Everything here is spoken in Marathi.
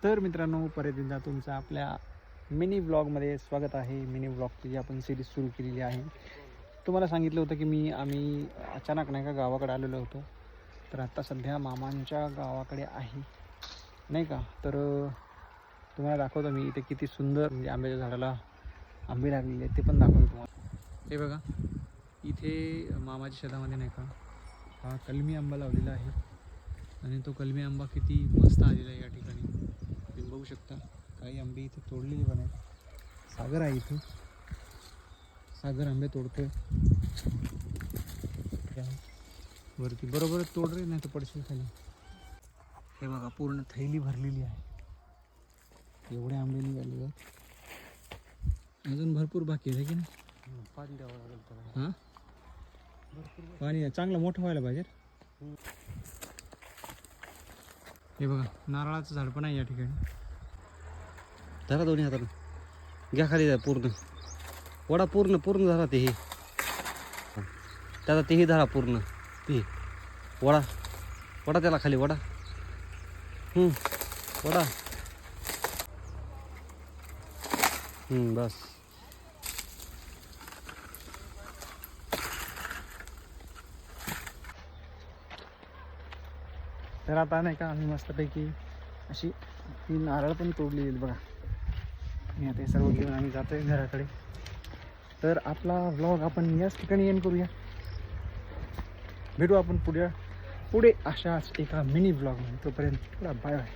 तर मित्रांनो, परत एकदा तुमचं आपल्या मिनी व्लॉगमध्ये स्वागत आहे. मिनी व्लॉगची जी आपण सिरीज सुरू केलेली आहे. तुम्हाला सांगितलं होतं की आम्ही अचानक नाही का गावाकडे आलेलो होतो. तर आत्ता सध्या मामांच्या गावाकडे आहे नाही का. तर तुम्हाला दाखवतो मी इथे किती सुंदर म्हणजे आंब्याच्या झाडाला आंबे लागलेले आहेत, ते पण दाखवतो तुम्हाला. हे बघा, इथे मामाच्या शेतामध्ये नाही का हा कलमी आंबा लावलेला आहे आणि तो कलमी आंबा किती मस्त आलेला आहे या ठिकाणी. तुम्ही बघू शकता काही आंबे इथे तोडलेले पण आहेत. सागर आहे इथे, सागर आंबे तोडतोय वरती. बरोबर तोड रे, नाही तर पडशील खाली. हे बघा, पूर्ण थैली भरलेली आहे. एवढे आंबे निघाले आहेत. अजून भरपूर बाकी आहे की नाही. पाणी द्यावं लागेल त्याला. हां, पाणी चांगलं मोठं व्हायला पाहिजे. हे बघा, नारळाचं झाड पण आहे या ठिकाणी. धरा दोन्ही हातानं, घ्या खाली द्या पूर्ण. वडा पूर्ण पूर्ण धरा ते हे त्याचा तेही धरा पूर्ण. ते वडा वडा त्याला खाली वडा. वडा. बस. तर आता नाही का आम्ही मस्तपैकी अशी ती नारळ पण तोडली आहेत बघा. आणि आता हे सर्व घेऊन आम्ही जातो आहे घराकडे. तर आपला व्लॉग आपण याच ठिकाणी एंड करूया. भेटू आपण पुढे अशाच एका मिनी व्लॉगमध्ये. तोपर्यंत बाय बाय.